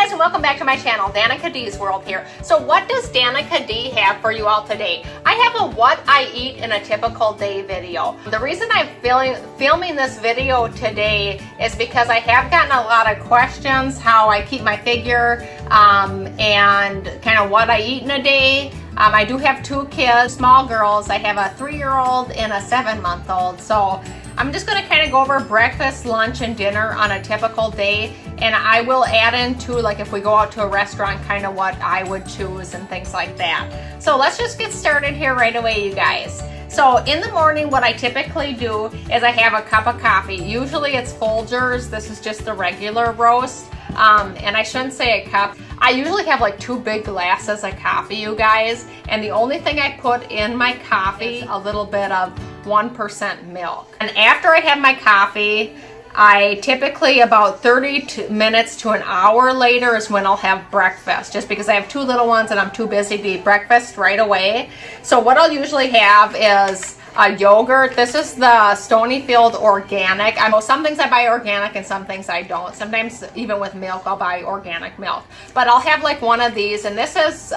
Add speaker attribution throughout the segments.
Speaker 1: guys, and welcome back to my channel, Danica D's World here. So what does Danica D have for you all today? I have a what I eat in a typical day video. The reason I'm filming this video today is because I have gotten a lot of questions how I keep my figure and kind of what I eat in a day. I do have two kids, small girls. I have a 3-year-old and a 7-month-old. So I'm just going to kind of go over breakfast, lunch, and dinner on a typical day, and I will add into, like, if we go out to a restaurant, kind of what I would choose and things like that. So let's just get started here right away, you guys. So in the morning, what I typically do is I have a cup of coffee. Usually it's Folgers. This is just the regular roast. And I shouldn't say a cup. I usually have like 2 big glasses of coffee, you guys. And the only thing I put in my coffee is a little bit of 1% milk. And after I have my coffee, I typically about 30 minutes to an hour later is when I'll have breakfast, just because I have 2 little ones and I'm too busy to eat breakfast right away. So what I'll usually have is a yogurt. This is the Stonyfield organic. I know some things I buy organic and some things I don't. Sometimes even with milk I'll buy organic milk. But I'll have like one of these, and this is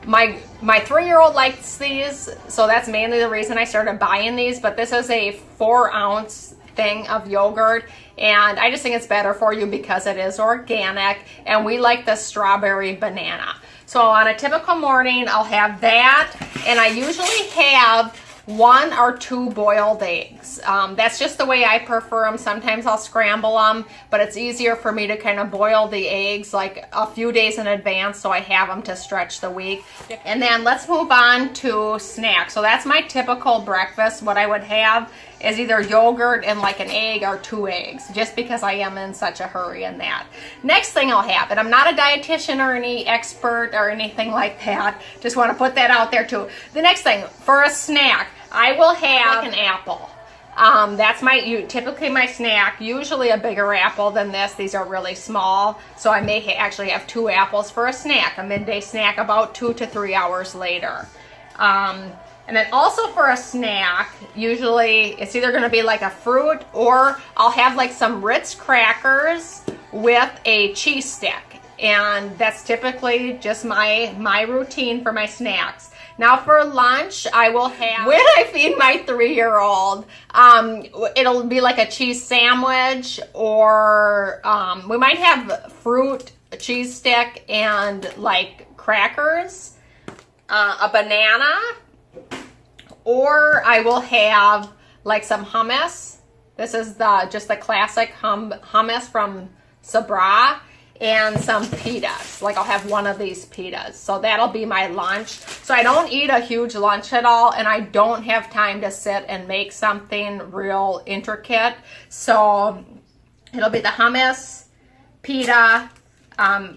Speaker 1: my 3-year-old likes these, so that's mainly the reason I started buying these. But this is a 4-ounce thing of yogurt, and I just think it's better for you because it is organic, and we like the strawberry banana. So on a typical morning I'll have that, and I usually have 1 or 2 boiled eggs. That's just the way I prefer them. Sometimes I'll scramble them, but it's easier for me to kind of boil the eggs like a few days in advance so I have them to stretch the week. And then let's move on to snacks. So that's my typical breakfast. What I would have is either yogurt and like an egg or 2 eggs, just because I am in such a hurry in that. Next thing I'll have, and I'm not a dietitian or any expert or anything like that, just want to put that out there too. The next thing, for a snack, I will have like an apple. That's typically my snack, usually a bigger apple than this. These are really small, so I may actually have 2 apples for a snack, a midday snack about 2 to 3 hours later. And then also for a snack, usually it's either going to be like a fruit, or I'll have like some Ritz crackers with a cheese stick. And that's typically just my routine for my snacks. Now for lunch, I will have, when I feed my 3-year-old, it'll be like a cheese sandwich, or we might have fruit, a cheese stick, and like crackers, a banana, or I will have like some hummus. This is just the classic hummus from Sabra, and some pitas. Like I'll have one of these pitas. So that'll be my lunch. So I don't eat a huge lunch at all, and I don't have time to sit and make something real intricate. So it'll be the hummus, pita,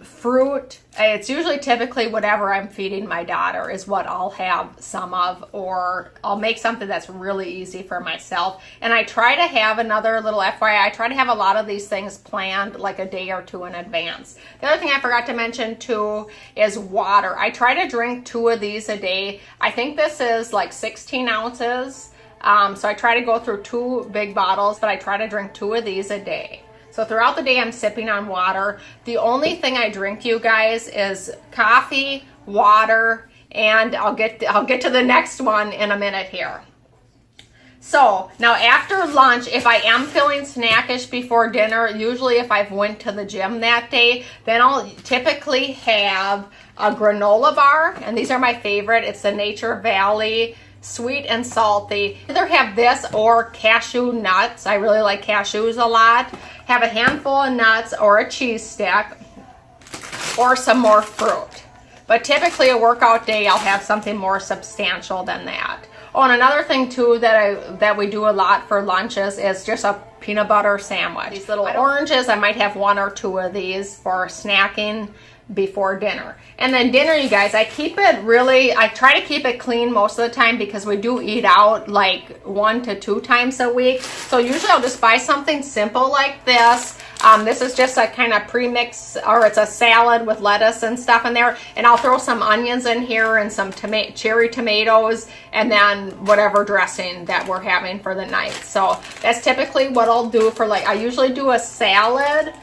Speaker 1: fruit. It's usually typically whatever I'm feeding my daughter is what I'll have some of, or I'll make something that's really easy for myself. And I try to have, another little FYI, I try to have a lot of these things planned like a day or 2 in advance. The other thing I forgot to mention too is water. I try to drink 2 of these a day. I think this is like 16 ounces. So I try to go through 2 big bottles, but I try to drink 2 of these a day. So throughout the day, I'm sipping on water. The only thing I drink, you guys, is coffee, water, and I'll get to the next one in a minute here. So now after lunch, if I am feeling snackish before dinner, usually if I've went to the gym that day, then I'll typically have a granola bar, and these are my favorite. It's the Nature Valley sweet and salty. Either have this or cashew nuts. I really like cashews a lot. Have a handful of nuts or a cheese stick, or some more fruit. But typically a workout day, I'll have something more substantial than that. Oh, and another thing too that we do a lot for lunches is just a peanut butter sandwich. These little oranges, I might have 1 or 2 of these for snacking before dinner. And then dinner, you guys, I try to keep it clean most of the time, because we do eat out like 1 to 2 times a week. So usually I'll just buy something simple like this. This is just a kind of premix, or it's a salad with lettuce and stuff in there, and I'll throw some onions in here and some cherry tomatoes, and then whatever dressing that we're having for the night. So that's typically what I'll do for, like, I usually do a salad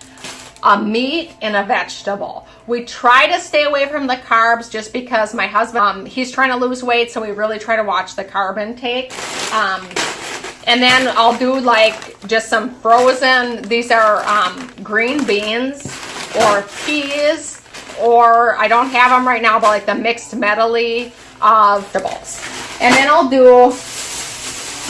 Speaker 1: a meat and a vegetable. We try to stay away from the carbs just because my husband, he's trying to lose weight, so we really try to watch the carb intake. And then I'll do like just some frozen, these are green beans or peas, or I don't have them right now, but like the mixed medley of vegetables. And then I'll do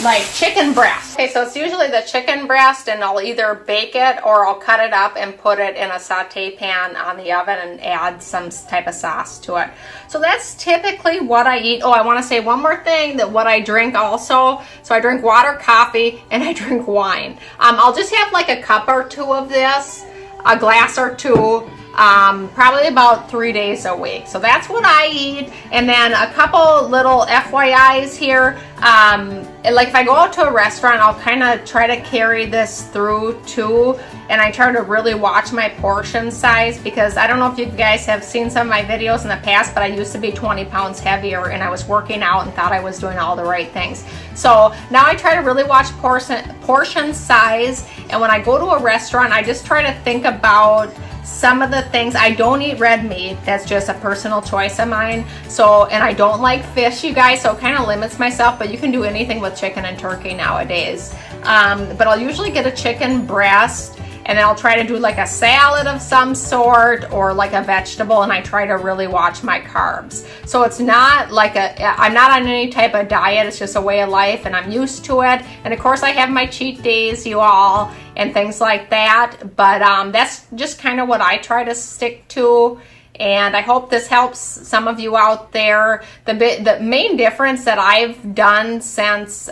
Speaker 1: like chicken breast. Okay, so it's usually the chicken breast, and I'll either bake it or I'll cut it up and put it in a saute pan on the oven and add some type of sauce to it. So that's typically what I eat. Oh, I want to say one more thing, that what I drink also. So I drink water, coffee, and I drink wine. I'll just have like a cup or two of this, a glass or two, probably about 3 days a week. So that's what I eat. And then a couple little FYIs here. Like if I go out to a restaurant, I'll kind of try to carry this through too. And I try to really watch my portion size, because I don't know if you guys have seen some of my videos in the past, but I used to be 20 pounds heavier and I was working out and thought I was doing all the right things. So now I try to really watch portion size. And when I go to a restaurant, I just try to think about some of the things. I don't eat red meat. That's just a personal choice of mine. So, and I don't like fish, you guys, so it kind of limits myself, but you can do anything with chicken and turkey nowadays. But I'll usually get a chicken breast, and then I'll try to do like a salad of some sort or like a vegetable, and I try to really watch my carbs. So it's not like I'm not on any type of diet, it's just a way of life and I'm used to it. And of course I have my cheat days, you all, and things like that. But that's just kind of what I try to stick to. And I hope this helps some of you out there. The main difference that I've done since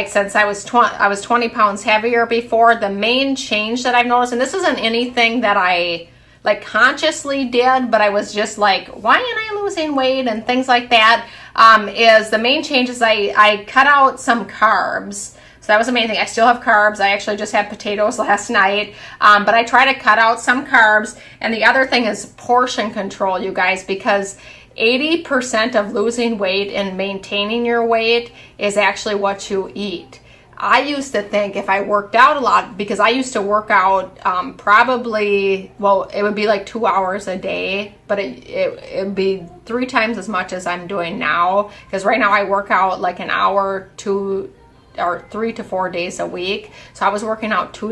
Speaker 1: since I was 20 pounds heavier before, the main change that I've noticed, and this isn't anything that I like consciously did, but I was just like, why am I losing weight and things like that, is the main change is I cut out some carbs. So that was the main thing. I still have carbs. I actually just had potatoes last night, but I try to cut out some carbs. And the other thing is portion control, you guys, because 80% of losing weight and maintaining your weight is actually what you eat. I used to think if I worked out a lot, because I used to work out probably, well, it would be like 2 hours a day, but it would be 3 times as much as I'm doing now. Because right now I work out like an hour, 3 to 4 days a week. So I was working out 2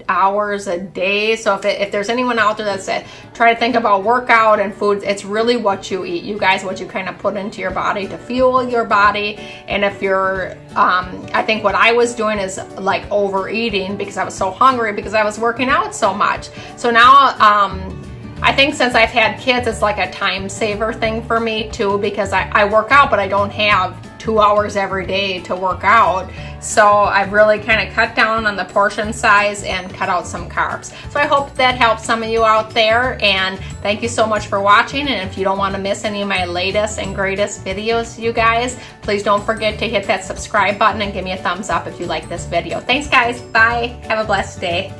Speaker 1: hours a day. So if there's anyone out there that said, try to think about workout and food, it's really what you eat, you guys, what you kind of put into your body to fuel your body. And if you're, I think what I was doing is like overeating because I was so hungry because I was working out so much. So now, I think since I've had kids, it's like a time saver thing for me too, because I work out, but I don't have 2 hours every day to work out. So I've really kind of cut down on the portion size and cut out some carbs. So I hope that helps some of you out there, and thank you so much for watching. And if you don't want to miss any of my latest and greatest videos, you guys, please don't forget to hit that subscribe button and give me a thumbs up if you like this video. Thanks guys, bye, have a blessed day.